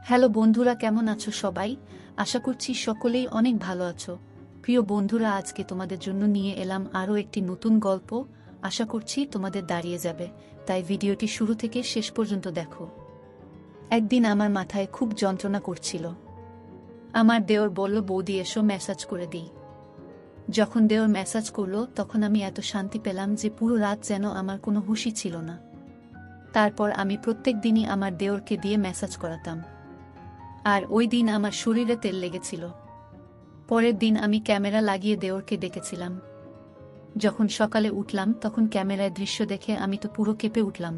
Hello বন্ধুরা, কেমন আছো সবাই? আশা করছি সকলেই অনেক ভালো আছো। প্রিয় বন্ধুরা, আজকে তোমাদের জন্য নিয়ে এলাম আরও একটি নতুন গল্প। আশা করছি তোমাদের দাঁড়িয়ে যাবে, তাই ভিডিওটি শুরু থেকে শেষ পর্যন্ত দেখো। একদিন আমার মাথায় খুব যন্ত্রণা করছিল। আমার দেওর বলল, বৌদি এসো ম্যাসাজ করে দিই। যখন দেওর ম্যাসাজ করলো তখন আমি এত শান্তি পেলাম যে পুরো রাত যেন আমার কোনো হুঁশই ছিল না। তারপর আমি প্রত্যেক দিনই আমার দেওরকে দিয়ে ম্যাসাজ করাতাম। আর ওই দিন আমার শরীরে তেল লেগেছিল। পরের দিন আমি ক্যামেরা লাগিয়ে দেওরকে ডেকেছিলাম। যখন সকালে উঠলাম তখন ক্যামেরায় দৃশ্য দেখে আমি তো পুরো কেঁপে উঠলাম।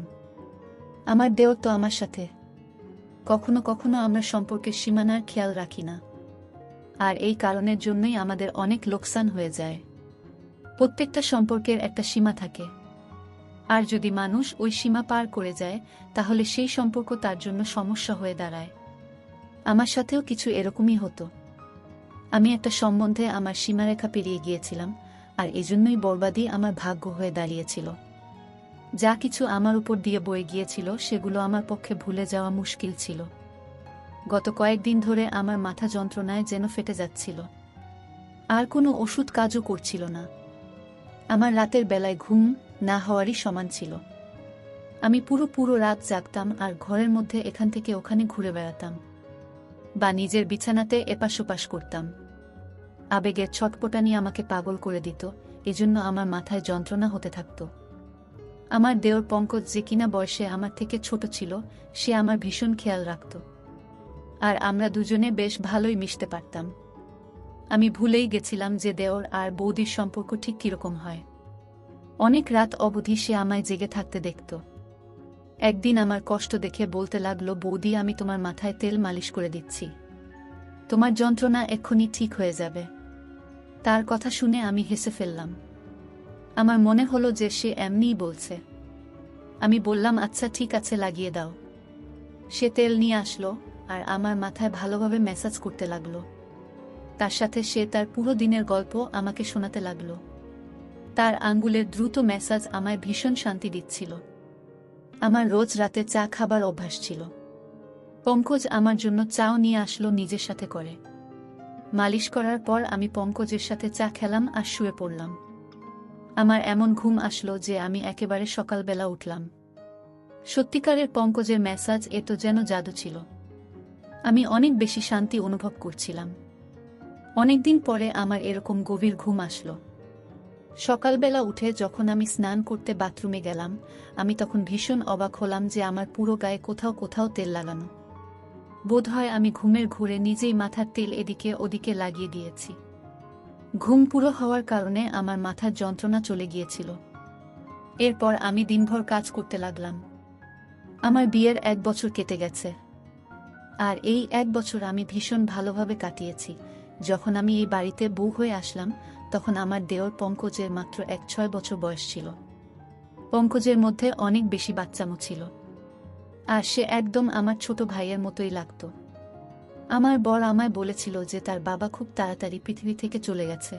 আমার দেওর তো আমার সাথে। কখনো কখনো আমরা সম্পর্কের সীমানার খেয়াল রাখি না, আর এই কারণের জন্যই আমাদের অনেক লোকসান হয়ে যায়। প্রত্যেকটা সম্পর্কের একটা সীমা থাকে, আর যদি মানুষ ওই সীমা পার করে যায় তাহলে সেই সম্পর্ক তার জন্য সমস্যা হয়ে দাঁড়ায়। আমার সাথেও কিছু এরকমই হতো। আমি একটা সম্বন্ধে আমার সীমারেখা পেরিয়ে গিয়েছিলাম, আর এজন্যই বরবাদী আমার ভাগ্য হয়ে দাঁড়িয়েছিল। যা কিছু আমার উপর দিয়ে বয়ে গিয়েছিল সেগুলো আমার পক্ষে ভুলে যাওয়া মুশকিল ছিল। গত কয়েকদিন ধরে আমার মাথা যন্ত্রণায় যেন ফেটে যাচ্ছিল, আর কোনো ওষুধ কাজও করছিল না। আমার রাতের বেলায় ঘুম না হওয়ারই সমান ছিল। আমি পুরো রাত জাগতাম আর ঘরের মধ্যে এখান থেকে ওখানে ঘুরে বেড়াতাম, বা নিজের বিছানাতে এপাশ ওপাশ করতাম। আবেগের ছটপটানি আমাকে পাগল করে দিত, এজন্য আমার মাথায় যন্ত্রণা হতে থাকত। আমার দেওর পঙ্কজ, যে কিনা বয়সে আমার থেকে ছোট ছিল, সে আমার ভীষণ খেয়াল রাখত, আর আমরা দুজনে বেশ ভালোই মিশতে পারতাম। আমি ভুলেই গেছিলাম যে দেওর আর বৌদির সম্পর্ক ঠিক কিরকম হয়। অনেক রাত অবধি সে আমায় জেগে থাকতে দেখত। একদিন আমার কষ্ট দেখে বলতে লাগলো, বৌদি আমি তোমার মাথায় তেল মালিশ করে দিচ্ছি, তোমার যন্ত্রণা এক্ষুনি ঠিক হয়ে যাবে। তার কথা শুনে আমি হেসে ফেললাম। আমার মনে হলো যে সে এমনিই বলছে। আমি বললাম, আচ্ছা ঠিক আছে, লাগিয়ে দাও। সে তেল নিয়ে আসলো আর আমার মাথায় ভালোভাবে ম্যাসাজ করতে লাগলো। তার সাথে সে তার পুরো দিনের গল্প আমাকে শোনাতে লাগলো। তার আঙ্গুলের দ্রুত ম্যাসাজ আমায় ভীষণ শান্তি দিচ্ছিল। আমার রোজ রাতে চা খাবার অভ্যাস ছিল। পঙ্কজ আমার জন্য চাও নিয়ে আসলো নিজের সাথে করে। মালিশ করার পর আমি পঙ্কজের সাথে চা খেলাম আর শুয়ে পড়লাম। আমার এমন ঘুম আসলো যে আমি একেবারে সকালবেলা উঠলাম। সত্যিকারের পঙ্কজের ম্যাসাজ এ তো যেন জাদু ছিল। আমি অনেক বেশি শান্তি অনুভব করছিলাম। অনেকদিন পরে আমার এরকম গভীর ঘুম আসলো। সকালবেলা উঠে যখন আমি স্নান করতে বাথরুমে গেলাম, আমি তখন ভীষণ অবাক হলাম যে আমার পুরো গায়ে কোথাও কোথাও তেল লাগানো। বোধহয় আমি ঘুমের ঘোরে নিজেই মাথার তেল এদিকে ওদিকে লাগিয়ে দিয়েছি। ঘুম পুরো হওয়ার কারণে আমার মাথার যন্ত্রণা চলে গিয়েছিল। এরপর আমি দিনভর কাজ করতে লাগলাম। আমার বিয়ের 1 বছর কেটে গেছে, আর এই 1 বছর আমি ভীষণ ভালোভাবে কাটিয়েছি। যখন আমি এই বাড়িতে বউ হয়ে আসলাম তখন আমার দেওর পঙ্কজের মাত্র 6 বছর বয়স ছিল। পঙ্কজের মধ্যে অনেক বেশি বাচ্চামো ছিল, আর সে একদম আমার ছোট ভাইয়ের মতোই লাগত। আমার বর আমায় বলেছিল যে তার বাবা খুব তাড়াতাড়ি পৃথিবী থেকে চলে গেছে,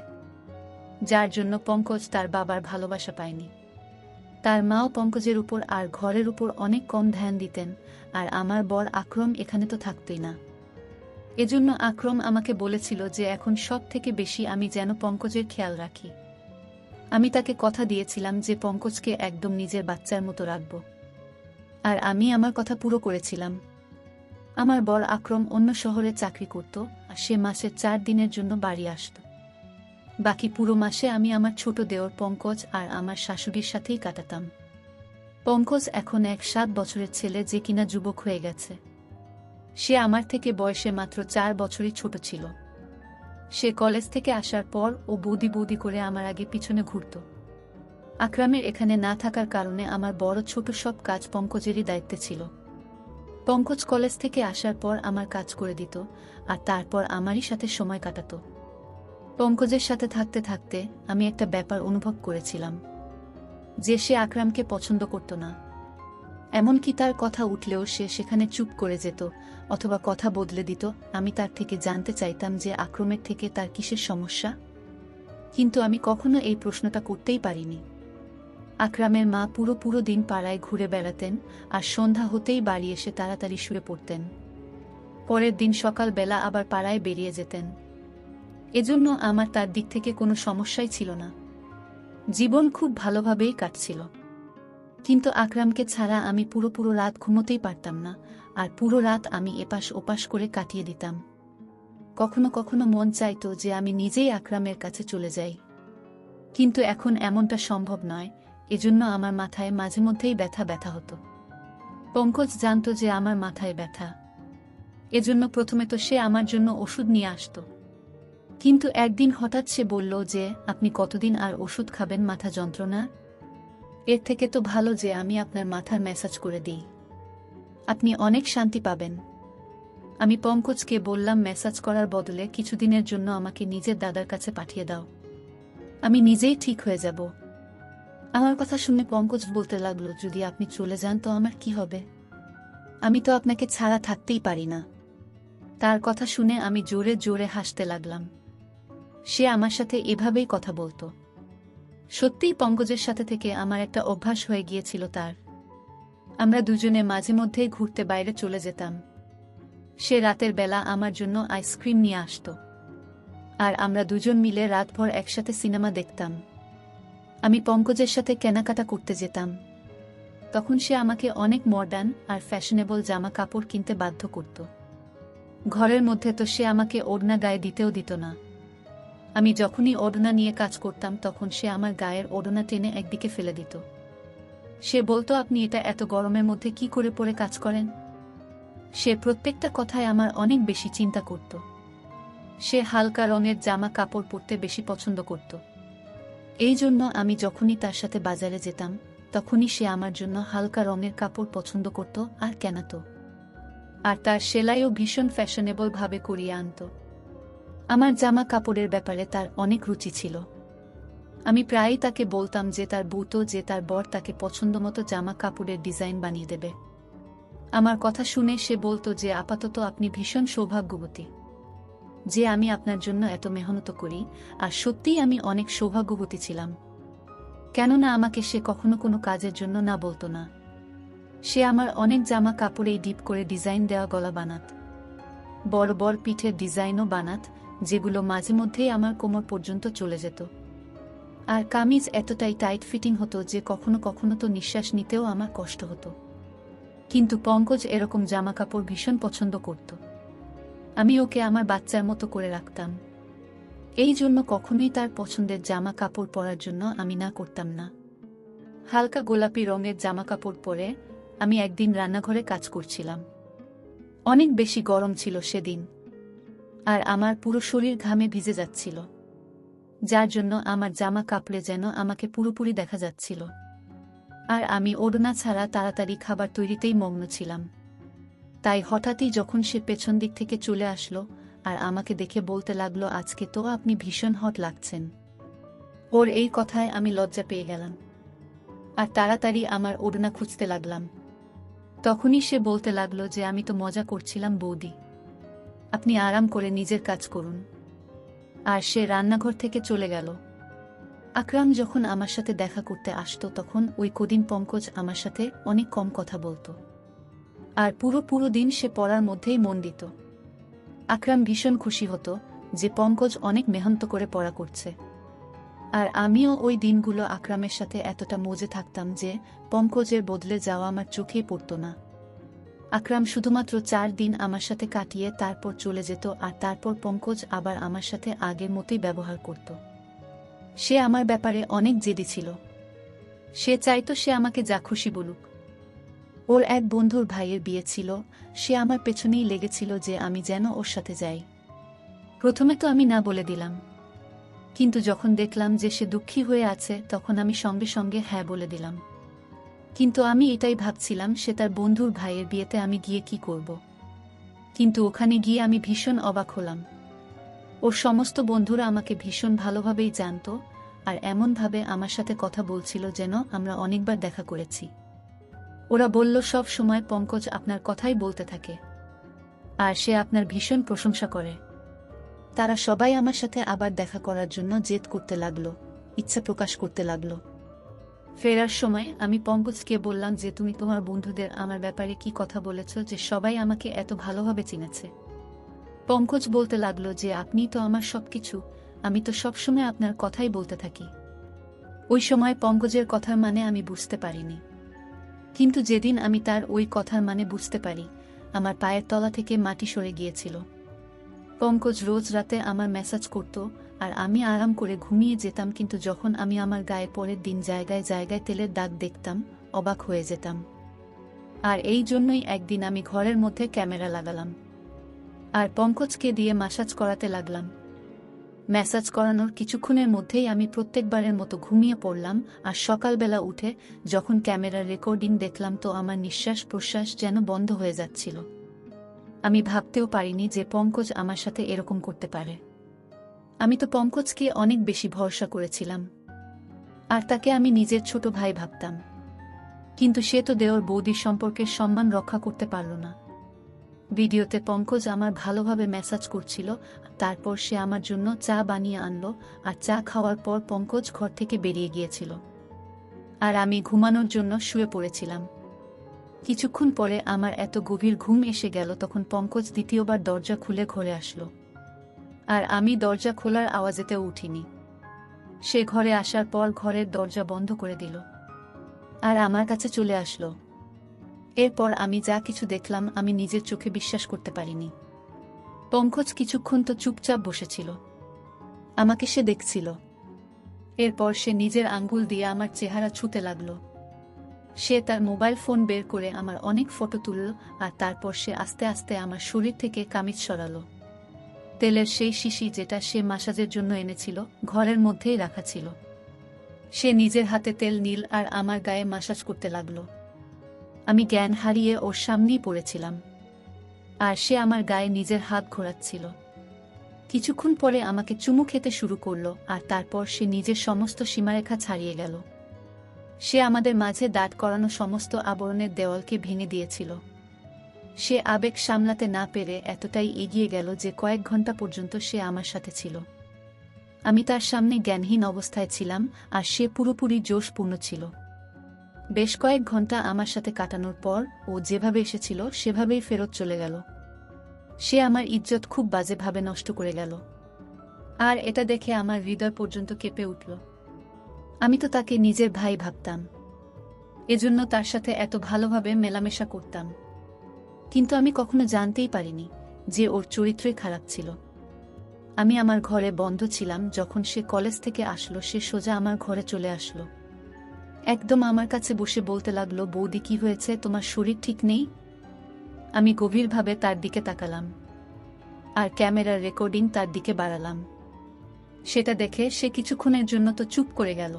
যার জন্য পঙ্কজ তার বাবার ভালোবাসা পায়নি। তার মাও পঙ্কজের উপর আর ঘরের উপর অনেক কম ধ্যান দিতেন, আর আমার বর আকরম এখানে তো থাকতই না। এজন্য আকরম আমাকে বলেছিল যে এখন সব থেকে বেশি আমি যেন পঙ্কজের খেয়াল রাখি। আমি তাকে কথা দিয়েছিলাম যে পঙ্কজকে একদম নিজের বাচ্চার মতো রাখব, আর আমি আমার কথা পুরো করেছিলাম। আমার বর আকরম অন্য শহরে চাকরি করত, আর সে মাসে 4 দিনের জন্য বাড়ি আসত। বাকি পুরো মাসে আমি আমার ছোট দেওর পঙ্কজ আর আমার শাশুড়ির সাথেই কাটাতাম। পঙ্কজ এখন 7 বছরের ছেলে, যে কিনা যুবক হয়ে গেছে। সে আমার থেকে বয়সে মাত্র 4 বছরই ছোট ছিল। সে কলেজ থেকে আসার পর ও বৌদি বৌদি করে আমার আগে পিছনে ঘুরত। আকরামের এখানে না থাকার কারণে আমার বড় ছোট সব কাজ পঙ্কজেরই দায়িত্বে ছিল। পঙ্কজ কলেজ থেকে আসার পর আমার কাজ করে দিত, আর তারপর আমারই সাথে সময় কাটাত। পঙ্কজের সাথে থাকতে থাকতে আমি একটা ব্যাপার অনুভব করেছিলাম, যে সে আকরামকে পছন্দ করত না। এমনকি তার কথা উঠলেও সে সেখানে চুপ করে যেত, অথবা কথা বদলে দিত। আমি তার থেকে জানতে চাইতাম যে আকরমের থেকে তার কিসের সমস্যা, কিন্তু আমি কখনো এই প্রশ্নটা করতেই পারিনি। আকরামের মা পুরো দিন পাড়ায় ঘুরে বেড়াতেন, আর সন্ধ্যা হতেই বাড়ি এসে তাড়াতাড়ি শুয়ে পড়তেন। পরের দিন সকালবেলা আবার পাড়ায় বেরিয়ে যেতেন। এজন্য আমার তার দিক থেকে কোনো সমস্যাই ছিল না। জীবন খুব ভালোভাবেই কাটছিল। কিন্তু আকরামকে ছাড়া আমি পুরো রাত ঘুমোতেই পারতাম না, আর পুরো রাত আমি এপাশ ওপাশ করে কাটিয়ে দিতাম। কখনো কখনো মন চাইতো যে আমি নিজেই আকরামের কাছে চলে যাই, কিন্তু এখন এমনটা সম্ভব নয়। এজন্য আমার মাথায় মাঝে মধ্যেই ব্যথা ব্যথা হতো। পঙ্কজ জানত যে আমার মাথায় ব্যথা, এজন্য প্রথমে তো সে আমার জন্য ওষুধ নিয়ে আসত। কিন্তু একদিন হঠাৎ সে বলল যে, আপনি কতদিন আর ওষুধ খাবেন মাথা যন্ত্রণা? এর থেকে তো ভালো যে আমি আপনার মাথার ম্যাসাজ করে দিই, আপনি অনেক শান্তি পাবেন। আমি পঙ্কজকে বললাম, ম্যাসাজ করার বদলে কিছুদিনের জন্য আমাকে নিজের দাদার কাছে পাঠিয়ে দাও, আমি নিজেই ঠিক হয়ে যাব। আমার কথা শুনে পঙ্কজ বলতে লাগলো, যদি আপনি চলে যান তো আমার কি হবে? আমি তো আপনাকে ছাড়া থাকতেই পারি না। তার কথা শুনে আমি জোরে জোরে হাসতে লাগলাম। সে আমার সাথে এভাবেই কথা বলতো। সত্যিই পঙ্কজের সাথে থেকে আমার একটা অভ্যাস হয়ে গিয়েছিল তার। আমরা দুজনে মাঝে মধ্যেই ঘুরতে বাইরে চলে যেতাম। সে রাতের বেলা আমার জন্য আইসক্রিম নিয়ে আসত, আর আমরা দুজন মিলে রাতভর একসাথে সিনেমা দেখতাম। আমি পঙ্কজের সাথে কেনাকাটা করতে যেতাম। তখন সে আমাকে অনেক মডার্ন আর ফ্যাশনেবল জামা কাপড় কিনতে বাধ্য করত। ঘরের মধ্যে তো সে আমাকে ওড়না গায়ে দিতেও দিত না। আমি যখনই ওড়না নিয়ে কাজ করতাম তখন সে আমার গায়ের ওড়না টেনে একদিকে ফেলে দিত। সে বলতো, আপনি এটা এত গরমের মধ্যে কি করে পরে কাজ করেন? সে প্রত্যেকটা কথায় আমার অনেক বেশি চিন্তা করত। সে হালকা রঙের জামা কাপড় পরতে বেশি পছন্দ করত। এই জন্য আমি যখনই তার সাথে বাজারে যেতাম তখনই সে আমার জন্য হালকা রঙের কাপড় পছন্দ করত আর কেনাত। আর তার সেলাইও ভীষণ ফ্যাশনেবল ভাবে করিয়ে আনত। আমার জামা কাপড়ের ব্যাপারে তার অনেক রুচি ছিল। আমি প্রায়ই তাকে বলতাম যে তার বউতো যে তার বর তাকে পছন্দমতো জামা কাপড়ের ডিজাইন বানিয়ে দেবে। আমার কথা শুনে সে বলতো যে, আপাতত আপনি ভীষণ সৌভাগ্যবতী যে আমি আপনার জন্য এত মেহনত করি। আর সত্যিই আমি অনেক সৌভাগ্যবতী ছিলাম, কেননা আমাকে সে কখনো কোনো কাজের জন্য না বলতো না। সে আমার অনেক জামা কাপড়েই ডিপ করে ডিজাইন দেওয়া গলা বানাত, বড় বড় পিঠের ডিজাইনও বানাত, যেগুলো মাঝে মধ্যেই আমার কোমর পর্যন্ত চলে যেত। আর কামিজ এতটাই টাইট ফিটিং হতো যে কখনো কখনো তো নিঃশ্বাস নিতেও আমার কষ্ট হতো। কিন্তু পঙ্কজ এরকম জামা কাপড় ভীষণ পছন্দ করত। আমি ওকে আমার বাচ্চার মতো করে রাখতাম। এই জন্য কখনোই তার পছন্দের জামা কাপড় পরার জন্য আমি না করতাম না। হালকা গোলাপি রঙের জামা কাপড় পরে আমি একদিন রান্নাঘরে কাজ করছিলাম। অনেক বেশি গরম ছিল সেদিন, আর আমার পুরো শরীর ঘামে ভিজে যাচ্ছিল, যার জন্য আমার জামা কাপড়ে যেন আমাকে পুরোপুরি দেখা যাচ্ছিল। আর আমি ওড়না ছাড়া তাড়াতাড়ি খাবার তৈরিতেই মগ্ন ছিলাম। তাই হঠাৎই যখন সে পেছন দিক থেকে চলে আসলো আর আমাকে দেখে বলতে লাগলো, আজকে তো আপনি ভীষণ হট লাগছেন। ওর এই কথায় আমি লজ্জা পেয়ে গেলাম আর তাড়াতাড়ি আমার ওড়না খুঁজতে লাগলাম। তখনই সে বলতে লাগলো যে, আমি তো মজা করছিলাম বৌদি, আপনি আরাম করে নিজের কাজ করুন। আর সে রান্নাঘর থেকে চলে গেল। আকরাম যখন আমার সাথে দেখা করতে আসতো তখন ওই কদিন পঙ্কজ আমার সাথে অনেক কম কথা বলতো, আর পুরো দিন সে পড়ার মধ্যেই মন দিত। আকরাম ভীষণ খুশি হতো যে পঙ্কজ অনেক মেহনত করে পড়া করছে। আর আমিও ওই দিনগুলো আকরামের সাথে এতটা মজে থাকতাম যে পঙ্কজের বদলে যাওয়া আমার চোখেই পড়ত না। আকরাম শুধুমাত্র 4 দিন আমার সাথে কাটিয়ে তারপর চলে যেত, আর তারপর পঙ্কজ আবার আমার সাথে আগের মতোই ব্যবহার করত। সে আমার ব্যাপারে অনেক জেদি ছিল। সে চাইতো সে আমাকে যা খুশি বলুক। ওর এক বন্ধুর ভাইয়ের বিয়ে ছিল, সে আমার পেছনেই লেগেছিল যে আমি যেন ওর সাথে যাই। প্রথমে তো আমি না বলে দিলাম, কিন্তু যখন দেখলাম যে সে দুঃখী হয়ে আছে তখন আমি সঙ্গে সঙ্গে হ্যাঁ বলে দিলাম। কিন্তু আমি এটাই ভাবছিলাম সে তার বন্ধুর ভাইয়ের বিয়েতে আমি গিয়ে কি করব। কিন্তু ওখানে গিয়ে আমি ভীষণ অবাক হলাম। ওর সমস্ত বন্ধুরা আমাকে ভীষণ ভালোভাবেই জানত, আর এমনভাবে আমার সাথে কথা বলছিল যেন আমরা অনেকবার দেখা করেছি। ওরা বলল, সব সময় পঙ্কজ আপনার কথাই বলতে থাকে, আর সে আপনার ভীষণ প্রশংসা করে। তারা সবাই আমার সাথে আবার দেখা করার জন্য জেদ করতে লাগলো, ইচ্ছা প্রকাশ করতে লাগলো। ফেরার সময় আমি পঙ্কজকে বললাম যে তুমি তোমার বন্ধুদের আমার ব্যাপারে কি কথা বলেছ যে সবাই আমাকে এত ভালোভাবে চিনেছে। পঙ্কজ বলতে লাগলো যে আপনি তো আমার সবকিছু, আমি তো সবসময় আপনার কথাই বলতে থাকি। ওই সময় পঙ্কজের কথার মানে আমি বুঝতে পারিনি, কিন্তু যেদিন আমি তার ওই কথার মানে বুঝতে পারি, আমার পায়ের তলা থেকে মাটি সরে গিয়েছিল। পঙ্কজ রোজ রাতে আমার মেসেজ করত আর আমি আরাম করে ঘুমিয়ে যেতাম, কিন্তু যখন আমি আমার গায়ে পরের দিন জায়গায় জায়গায় তেলের দাগ দেখতাম, অবাক হয়ে যেতাম। আর এই জন্যই একদিন আমি ঘরের মধ্যে ক্যামেরা লাগালাম আর পঙ্কজকে দিয়ে ম্যাসাজ করাতে লাগলাম। ম্যাসাজ করানোর কিছুক্ষণের মধ্যেই আমি প্রত্যেকবারের মতো ঘুমিয়ে পড়লাম, আর সকালবেলা উঠে যখন ক্যামেরার রেকর্ডিং দেখলাম তো আমার নিঃশ্বাস প্রশ্বাস যেন বন্ধ হয়ে যাচ্ছিল। আমি ভাবতেও পারিনি যে পঙ্কজ আমার সাথে এরকম করতে পারে। আমি তো পঙ্কজকে অনেক বেশি ভরসা করেছিলাম, আর তাকে আমি নিজের ছোট ভাই ভাবতাম, কিন্তু সে তো দেওর বৌদির সম্পর্কের সম্মান রক্ষা করতে পারল না। ভিডিওতে পঙ্কজ আমার ভালোভাবে ম্যাসাজ করছিল, তারপর সে আমার জন্য চা বানিয়ে আনলো, আর চা খাওয়ার পর পঙ্কজ ঘর থেকে বেরিয়ে গিয়েছিল আর আমি ঘুমানোর জন্য শুয়ে পড়েছিলাম। কিছুক্ষণ পরে আমার এত গভীর ঘুম এসে গেল, তখন পঙ্কজ দ্বিতীয়বার দরজা খুলে ঘরে আসলো, আর আমি দরজা খোলার আওয়াজেতেও উঠিনি। সে ঘরে আসার পর ঘরের দরজা বন্ধ করে দিল আর আমার কাছে চলে আসলো। এরপর আমি যা কিছু দেখলাম আমি নিজের চোখে বিশ্বাস করতে পারিনি। পঙ্কজ কিছুক্ষণ তো চুপচাপ বসেছিল, আমাকে সে দেখছিল। এরপর সে নিজের আঙ্গুল দিয়ে আমার চেহারা ছুঁতে লাগলো। সে তার মোবাইল ফোন বের করে আমার অনেক ফটো তুলল, আর তারপর সে আস্তে আস্তে আমার শরীর থেকে কামিজ সরালো। তেলের সেই শিশি যেটা সে ম্যাসাজের জন্য এনেছিল ঘরের মধ্যেই রাখা ছিল। সে নিজের হাতে তেল নীল আর আমার গায়ে ম্যাসাজ করতে লাগলো। আমি জ্ঞান হারিয়ে ওর সামনেই পড়েছিলাম, আর সে আমার গায়ে নিজের হাত ঘোরাচ্ছিল। কিছুক্ষণ পরে আমাকে চুমু খেতে শুরু করলো, আর তারপর সে নিজের সমস্ত সীমারেখা ছাড়িয়ে গেল। সে আমাদের মাঝে দাঁড় করানো সমস্ত আবরণের দেওয়ালকে ভেঙে দিয়েছিল। সে আবেগ সামলাতে না পেরে এতটাই এগিয়ে গেল যে কয়েক ঘন্টা পর্যন্ত সে আমার সাথে ছিল। আমি তার সামনে জ্ঞানহীন অবস্থায় ছিলাম, আর সে পুরোপুরি জোশপূর্ণ ছিল। বেশ কয়েক ঘন্টা আমার সাথে কাটানোর পর ও যেভাবে এসেছিল সেভাবেই ফেরত চলে গেল। সে আমার ইজ্জত খুব বাজেভাবে নষ্ট করে গেল, আর এটা দেখে আমার হৃদয় পর্যন্ত কেঁপে উঠল। আমি তো তাকে নিজের ভাই ভাবতাম, এজন্য তার সাথে এত ভালোভাবে মেলামেশা করতাম, কিন্তু আমি কখনো জানতেই পারিনি যে ওর চরিত্রই খারাপ ছিল। আমি আমার ঘরে বন্ধ ছিলাম, যখন সে কলেজ থেকে আসলো সে সোজা আমার ঘরে চলে আসলো। একদম আমার কাছে বসে বলতে লাগলো, বৌদি কি হয়েছে, তোমার শরীর ঠিক নেই? আমি গভীরভাবে তার দিকে তাকালাম আর ক্যামেরার রেকর্ডিং তার দিকে বাড়ালাম। সেটা দেখে সে কিছুক্ষণের জন্য তো চুপ করে গেল।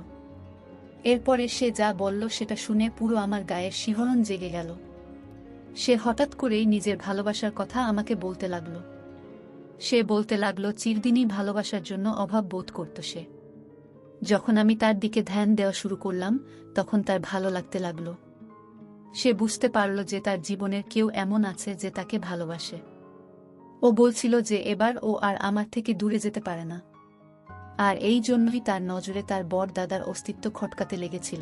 এরপরে সে যা বলল সেটা শুনে পুরো আমার গায়ের শিহরণ জেগে গেল। সে হঠাৎ করেই নিজের ভালোবাসার কথা আমাকে বলতে লাগলো। সে বলতে লাগলো চিরদিনই ভালোবাসার জন্য অভাব বোধ করত সে। যখন আমি তার দিকে ধ্যান দেওয়া শুরু করলাম তখন তার ভালো লাগতে লাগলো। সে বুঝতে পারল যে তার জীবনের কেউ এমন আছে যে তাকে ভালোবাসে। ও বলছিল যে এবার ও আর আমার থেকে দূরে যেতে পারে না, আর এই জন্যই তার নজরে তার বড় দাদার অস্তিত্ব খটকাতে লেগেছিল।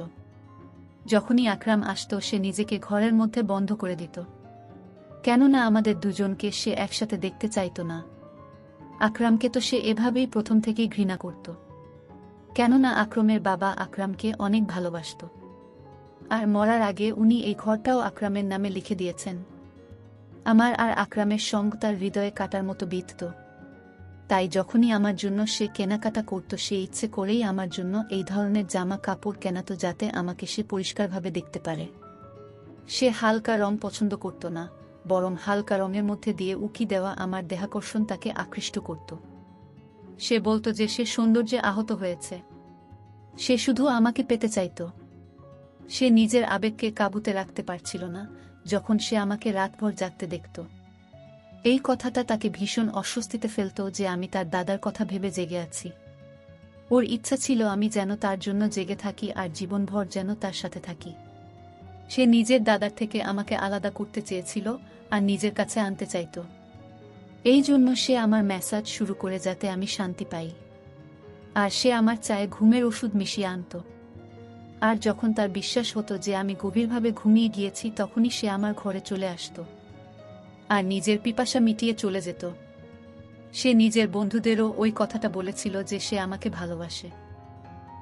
যখনই আকরাম আসত সে নিজেকে ঘরের মধ্যে বন্ধ করে দিত, কেননা আমাদের দুজনকে সে একসাথে দেখতে চাইত না। আকরামকে তো সে এভাবেই প্রথম থেকেই ঘৃণা করত, কেননা আকরামের বাবা আকরামকে অনেক ভালোবাসত, আর মরার আগে উনি এই ঘরটাও আকরামের নামে লিখে দিয়েছেন। আমার আর আকরামের সঙ্গ তার হৃদয়ে কাটার মতো বিঁধত। তাই যখনই আমার জন্য সে কেনাকাটা করত সে ইচ্ছে করেই আমার জন্য এই ধরনের জামা কাপড় কেনাতো যাতে আমাকে সে পরিষ্কারভাবে দেখতে পারে। সে হালকা রং পছন্দ করত না, বরং হালকা রঙের মধ্যে দিয়ে উকি দেওয়া আমার দেহাকর্ষণ তাকে আকৃষ্ট করত। সে বলতো যে সে সৌন্দর্যে আহত হয়েছে, সে শুধু আমাকে পেতে চাইত। সে নিজের আবেগকে কাবুতে রাখতে পারছিল না যখন সে আমাকে রাতভর জাগতে দেখত। এই কথাটা তাকে ভীষণ অস্বস্তিতে ফেলত যে আমি তার দাদার কথা ভেবে জেগে আছি। ওর ইচ্ছা ছিল আমি যেন তার জন্য জেগে থাকি আর জীবনভর যেন তার সাথে থাকি। সে নিজের দাদার থেকে আমাকে আলাদা করতে চেয়েছিল আর নিজের কাছে আনতে চাইত। এই জন্য সে আমার ম্যাসাজ শুরু করে যাতে আমি শান্তি পাই, আর সে আমার চায়ে ঘুমের ওষুধ মিশিয়ে আনত। আর যখন তার বিশ্বাস হতো যে আমি গভীরভাবে ঘুমিয়ে গিয়েছি তখনই সে আমার ঘরে চলে আসতো আর নিজের পিপাসা মিটিয়ে চলে যেত। সে নিজের বন্ধুদেরও ওই কথাটা বলেছিল যে সে আমাকে ভালোবাসে,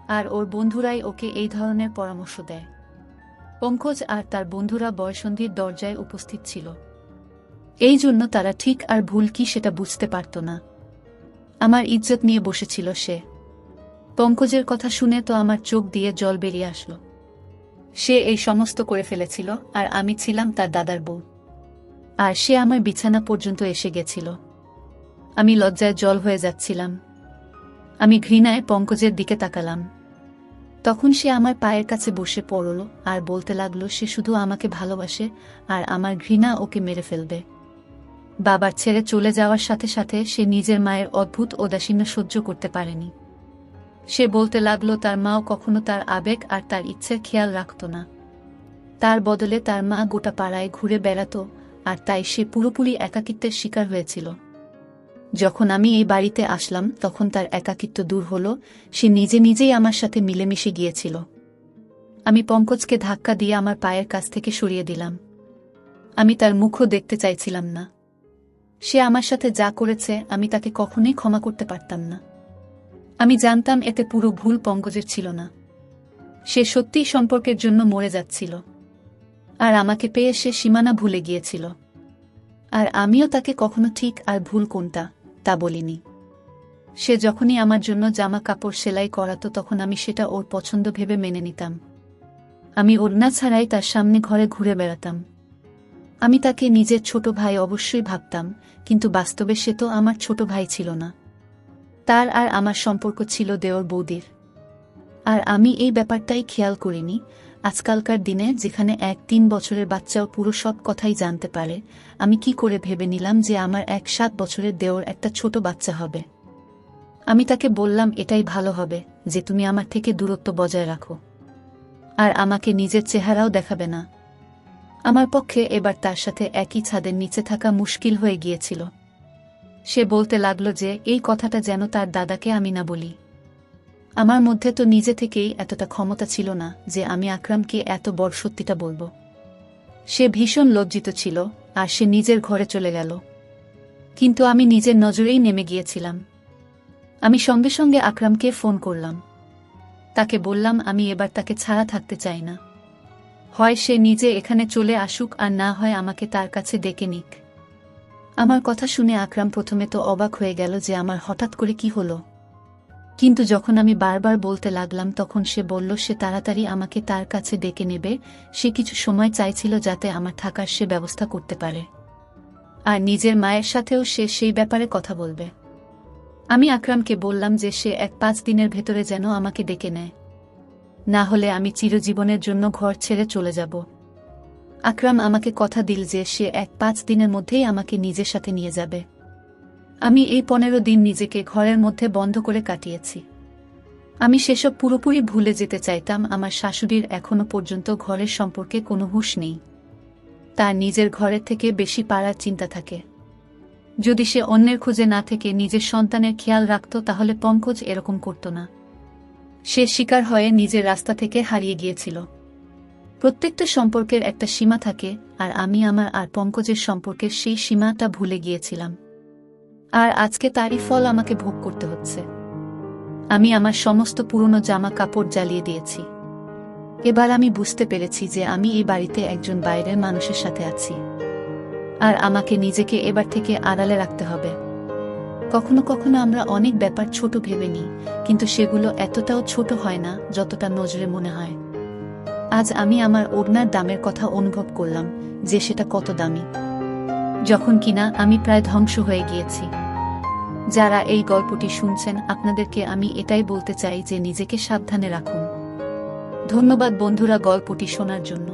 আর ওর বন্ধুরাই ওকে এই ধরনের পরামর্শ দেয়। পঙ্কজ আর তার বন্ধুরা বয়ঃসন্ধির দরজায় উপস্থিত ছিল, এই জন্য তারা ঠিক আর ভুল কি সেটা বুঝতে পারত না। আমার ইজ্জত নিয়ে বসেছিল সে। পঙ্কজের কথা শুনে তো আমার চোখ দিয়ে জল বেরিয়ে আসলো। সে এই সমস্ত করে ফেলেছিল আর আমি ছিলাম তার দাদার বউ, আর সে আমার বিছানা পর্যন্ত এসে গেছিল। আমি লজ্জায় জল হয়ে যাচ্ছিলাম। আমি ঘৃণায় পঙ্কজের দিকে তাকালাম। তখন সে আমার পায়ের কাছে বসে পড়ল আর বলতে লাগলো সে শুধু আমাকে ভালোবাসে আর আমার ঘৃণা ওকে মেরে ফেলবে। বাবার ছেড়ে চলে যাওয়ার সাথে সাথে সে নিজের মায়ের অদ্ভুত উদাসীন্য সহ্য করতে পারেনি। সে বলতে লাগলো তার মাও কখনো তার আবেগ আর তার ইচ্ছের খেয়াল রাখত না। তার বদলে তার মা গোটা পাড়ায় ঘুরে বেড়াত, আর তাই সে পুরোপুরি একাকিত্বের শিকার হয়েছিল। যখন আমি এই বাড়িতে আসলাম তখন তার একাকিত্ব দূর হলো। সে নিজে নিজেই আমার সাথে মিলেমিশে গিয়েছিল। আমি পঙ্কজকে ধাক্কা দিয়ে আমার পায়ের কাছ থেকে সরিয়ে দিলাম। আমি তার মুখও দেখতে চাইছিলাম না। সে আমার সাথে যা করেছে আমি তাকে কখনোই ক্ষমা করতে পারতাম না। আমি জানতাম এতে পুরো ভুল পঙ্কজের ছিল না। সে সত্যিই সম্পর্কের জন্য মরে যাচ্ছিল, আর আমাকে পেয়ে সে সীমানা ভুলে গিয়েছিল। আর আমিও তাকে কখনো ঠিক আর ভুল কোনটা তা বলিনি। সে যখনই আমার জন্য জামা কাপড় সেলাই করাতো তখন আমি সেটা ওর পছন্দ ভেবে মেনে নিতাম। আমি ওড়না ছাড়াই তার সামনে ঘরে ঘুরে বেড়াতাম। আমি তাকে নিজের ছোট ভাই অবশ্যই ভাবতাম, কিন্তু বাস্তবে সে তো আমার ছোট ভাই ছিল না। তার আর আমার সম্পর্ক ছিল দেওর বৌদির। আর আমি এই ব্যাপারটাই খেয়াল করিনি। আজকালকার দিনে যেখানে 1-3 বছরের বাচ্চাও পুরো সব কথাই জানতে পারে, আমি কি করে ভেবে নিলাম যে আমার 7 বছরের দেওর একটা ছোট বাচ্চা হবে। আমি তাকে বললাম এটাই ভালো হবে যে তুমি আমার থেকে দূরত্ব বজায় রাখো, আর আমাকে নিজের চেহারাও দেখাবে না। আমার পক্ষে এবার তার সাথে একই ছাদের নিচে থাকা মুশকিল হয়ে গিয়েছিল। সে বলতে লাগলো যে এই কথাটা যেন তার দাদাকে আমি না বলি। আমার মধ্যে তো নিজে থেকেই এতটা ক্ষমতা ছিল না যে আমি আকরামকে এত বড় সত্যিটা বলবো। সে ভীষণ লজ্জিত ছিল আর সে নিজের ঘরে চলে গেল। কিন্তু আমি নিজের নজরেই নেমে গিয়েছিলাম। আমি সঙ্গে সঙ্গে আকরামকে ফোন করলাম। তাকে বললাম আমি এবার তাকে ছাড়া থাকতে চাই না। হয় সে নিজে এখানে চলে আসুক আর না হয় আমাকে তার কাছে ডেকে নিক। আমার কথা শুনে আকরাম প্রথমে তো অবাক হয়ে গেল যে আমার হঠাৎ করে কি হলো, কিন্তু যখন আমি বারবার বলতে লাগলাম তখন সে বলল সে তাড়াতাড়ি আমাকে তার কাছে ডেকে নেবে। সে কিছু সময় চাইছিল যাতে আমার থাকার সে ব্যবস্থা করতে পারে, আর নিজের মায়ের সাথেও সে সেই ব্যাপারে কথা বলবে। আমি আকরামকে বললাম যে সে 1-5 দিনের ভেতরে যেন আমাকে ডেকে নেয়, না হলে আমি চিরজীবনের জন্য ঘর ছেড়ে চলে যাব। আকরাম আমাকে কথা দিল যে সে 1-5 দিনের মধ্যেই আমাকে নিজের সাথে নিয়ে যাবে। আমি এই 15 দিন নিজেকে ঘরের মধ্যে বন্ধ করে কাটিয়েছি। আমি সেসব পুরোপুরি ভুলে যেতে চাইতাম। আমার শাশুড়ির এখনো পর্যন্ত ঘরের সম্পর্কে কোনো হুঁশ নেই। তার নিজের ঘরের থেকে বেশি পাড়ার চিন্তা থাকে। যদি সে অন্যের খোঁজে না থেকে নিজের সন্তানের খেয়াল রাখত তাহলে পঙ্কজ এরকম করত না। সে শিকার হয়ে নিজের রাস্তা থেকে হারিয়ে গিয়েছিল। প্রত্যেকটা সম্পর্কের একটা সীমা থাকে, আর আমি আমার আর পঙ্কজের সম্পর্কের সেই সীমাটা ভুলে গিয়েছিলাম। আর আজকে তারই ফল আমাকে ভোগ করতে হচ্ছে। আমি আমার সমস্ত পুরনো জামা কাপড় জ্বালিয়ে দিয়েছি। এবার আমি বুঝতে পেরেছি যে আমি এই বাড়িতে একজন বাইরের মানুষের সাথে আছি, আর আমাকে নিজেকে এবার থেকে আড়ালে রাখতে হবে। কখনো কখনো আমরা অনেক ব্যাপার ছোট ভেবে নিই, কিন্তু সেগুলো এতটাও ছোট হয় না যতটা নজরে মনে হয়। আজ আমি আমার ওড়নার দামের কথা অনুভব করলাম যে সেটা কত দামি, যখন কিনা আমি প্রায় ধ্বংস হয়ে গিয়েছি। যারা এই গল্পটি শুনছেন আপনাদেরকে আমি এটাই বলতে চাই যে নিজেকে সাবধানে রাখুন। ধন্যবাদ বন্ধুরা গল্পটি শোনার জন্য।